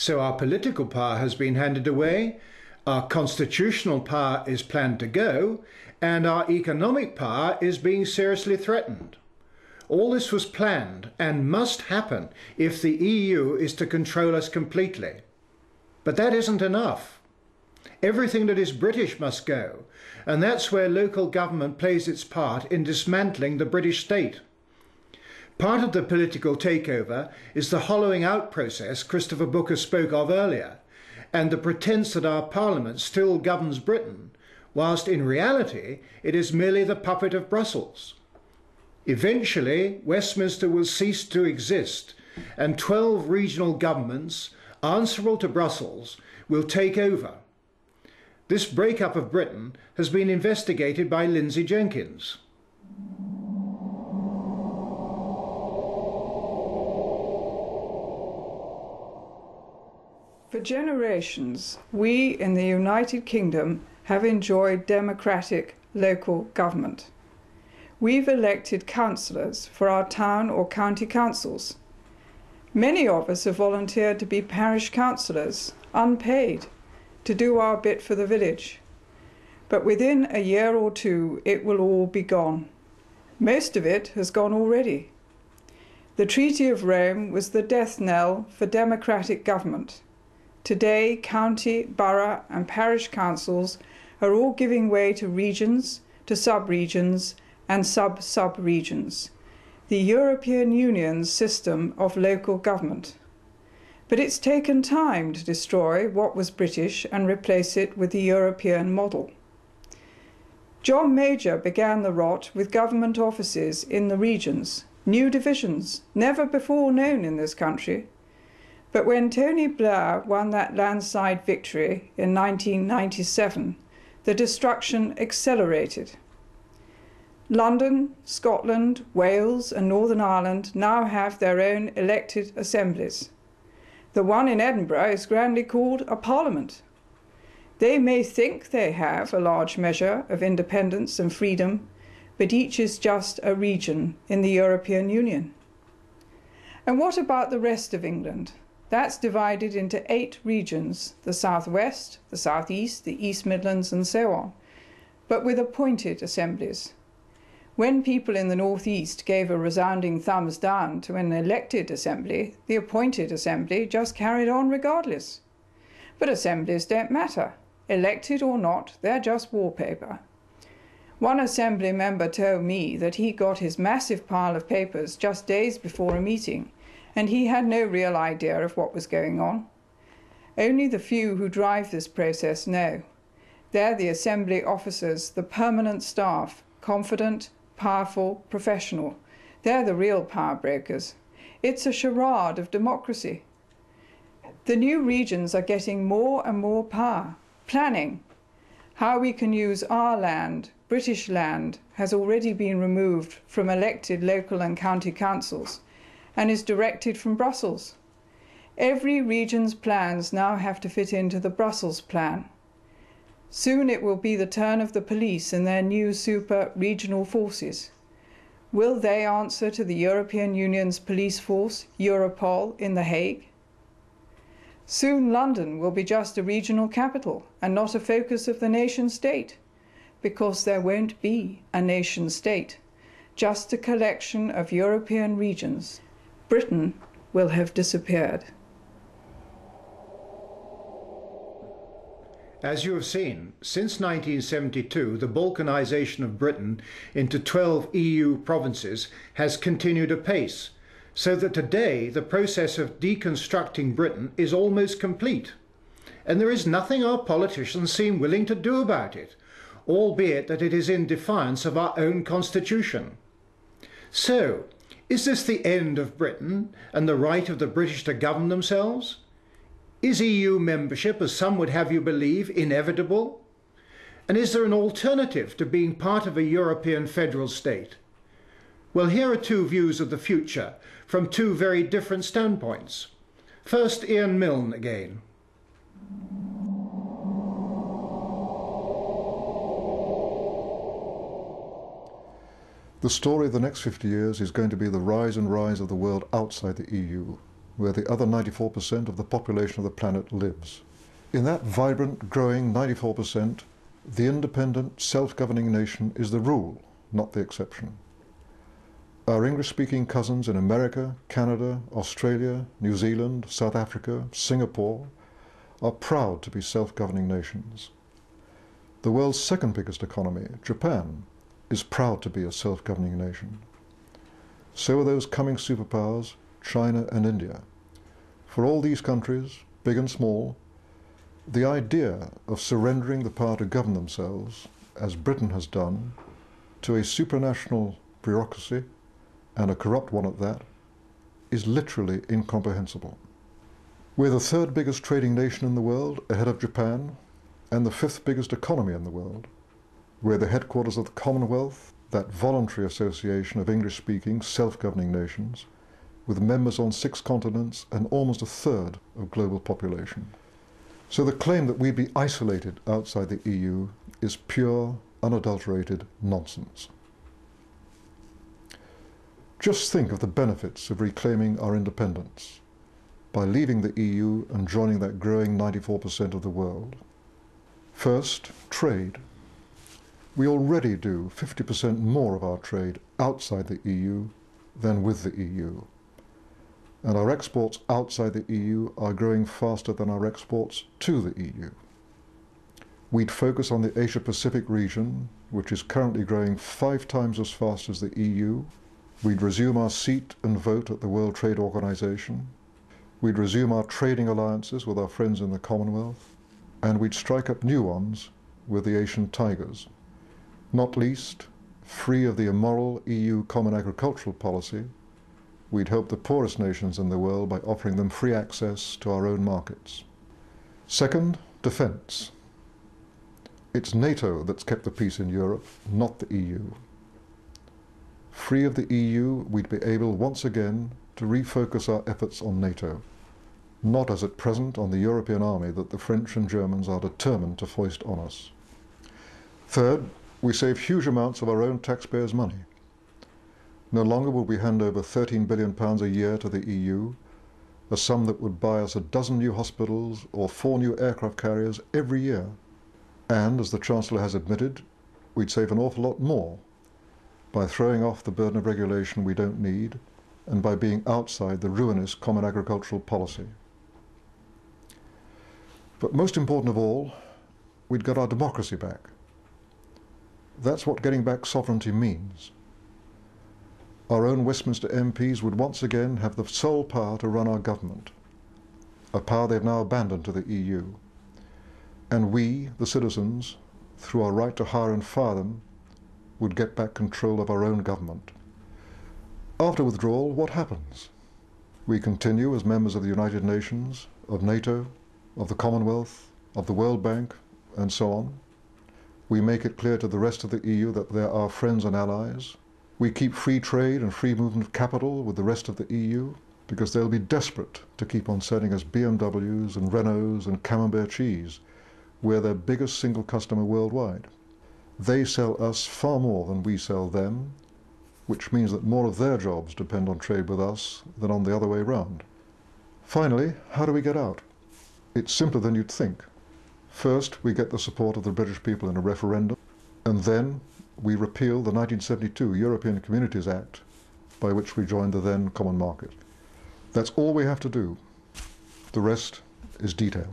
So our political power has been handed away, our constitutional power is planned to go, and our economic power is being seriously threatened. All this was planned and must happen if the EU is to control us completely. But that isn't enough. Everything that is British must go, and that's where local government plays its part in dismantling the British state. Part of the political takeover is the hollowing out process Christopher Booker spoke of earlier, and the pretense that our Parliament still governs Britain, whilst in reality it is merely the puppet of Brussels. Eventually, Westminster will cease to exist, and 12 regional governments, answerable to Brussels, will take over. This breakup of Britain has been investigated by Lindsay Jenkins. For generations, we in the United Kingdom have enjoyed democratic local government. We've elected councillors for our town or county councils. Many of us have volunteered to be parish councillors, unpaid, to do our bit for the village. But within a year or two, it will all be gone. Most of it has gone already. The Treaty of Rome was the death knell for democratic government. Today, county, borough and parish councils are all giving way to regions, to sub-regions and sub-sub-regions, the European Union's system of local government. But it's taken time to destroy what was British and replace it with the European model. John Major began the rot with government offices in the regions, new divisions, never before known in this country. But when Tony Blair won that landslide victory in 1997, the destruction accelerated. London, Scotland, Wales and Northern Ireland now have their own elected assemblies. The one in Edinburgh is grandly called a parliament. They may think they have a large measure of independence and freedom, but each is just a region in the European Union. And what about the rest of England? That's divided into 8 regions, the South West, the South East, the East Midlands and so on, but with appointed assemblies. When people in the North East gave a resounding thumbs down to an elected assembly, the appointed assembly just carried on regardless. But assemblies don't matter. Elected or not, they're just wallpaper. One assembly member told me that he got his massive pile of papers just days before a meeting, and he had no real idea of what was going on. Only the few who drive this process know. They're the assembly officers, the permanent staff, confident, powerful, professional. They're the real power brokers. It's a charade of democracy. The new regions are getting more and more power. Planning. How we can use our land, British land, has already been removed from elected local and county councils and is directed from Brussels. Every region's plans now have to fit into the Brussels plan. Soon it will be the turn of the police and their new super-regional forces. Will they answer to the European Union's police force, Europol, in The Hague? Soon London will be just a regional capital and not a focus of the nation-state, because there won't be a nation-state, just a collection of European regions. Britain will have disappeared. As you have seen, since 1972, the balkanization of Britain into 12 EU provinces has continued apace, so that today the process of deconstructing Britain is almost complete. And there is nothing our politicians seem willing to do about it, albeit that it is in defiance of our own constitution. So, is this the end of Britain and the right of the British to govern themselves? Is EU membership, as some would have you believe, inevitable? And is there an alternative to being part of a European federal state? Well, here are 2 views of the future from 2 very different standpoints. First, Ian Milne again. The story of the next 50 years is going to be the rise and rise of the world outside the EU. where the other 94% of the population of the planet lives. In that vibrant, growing 94%, the independent, self-governing nation is the rule, not the exception. Our English-speaking cousins in America, Canada, Australia, New Zealand, South Africa, Singapore are proud to be self-governing nations. The world's second biggest economy, Japan, is proud to be a self-governing nation. So are those coming superpowers, China and India. For all these countries, big and small, the idea of surrendering the power to govern themselves, as Britain has done, to a supranational bureaucracy, and a corrupt one at that, is literally incomprehensible. We're the third biggest trading nation in the world, ahead of Japan, and the fifth biggest economy in the world. We're the headquarters of the Commonwealth, that voluntary association of English-speaking, self-governing nations, with members on 6 continents and almost a third of global population. So the claim that we'd be isolated outside the EU is pure, unadulterated nonsense. Just think of the benefits of reclaiming our independence by leaving the EU and joining that growing 94% of the world. First, trade. We already do 50% more of our trade outside the EU than with the EU. And our exports outside the EU are growing faster than our exports to the EU. We'd focus on the Asia-Pacific region, which is currently growing 5 times as fast as the EU. We'd resume our seat and vote at the World Trade Organization. We'd resume our trading alliances with our friends in the Commonwealth. And we'd strike up new ones with the Asian tigers. Not least, free of the immoral EU Common Agricultural Policy, we'd help the poorest nations in the world by offering them free access to our own markets. Second, defence. It's NATO that's kept the peace in Europe, not the EU. Free of the EU, we'd be able once again to refocus our efforts on NATO, not as at present on the European army that the French and Germans are determined to foist on us. Third, we save huge amounts of our own taxpayers' money. No longer will we hand over £13 billion a year to the EU, a sum that would buy us 12 new hospitals or 4 new aircraft carriers every year. And, as the Chancellor has admitted, we'd save an awful lot more by throwing off the burden of regulation we don't need and by being outside the ruinous Common Agricultural Policy. But most important of all, we'd got our democracy back. That's what getting back sovereignty means. Our own Westminster MPs would once again have the sole power to run our government, a power they've now abandoned to the EU. And we, the citizens, through our right to hire and fire them, would get back control of our own government. After withdrawal, what happens? We continue as members of the United Nations, of NATO, of the Commonwealth, of the World Bank, and so on. We make it clear to the rest of the EU that they're our friends and allies. We keep free trade and free movement of capital with the rest of the EU because they'll be desperate to keep on selling us BMWs and Renaults and Camembert cheese. We're their biggest single customer worldwide. They sell us far more than we sell them, which means that more of their jobs depend on trade with us than on the other way round. Finally, how do we get out? It's simpler than you'd think. First, we get the support of the British people in a referendum, and then we repeal the 1972 European Communities Act, by which we joined the then common market. That's all we have to do. The rest is detail.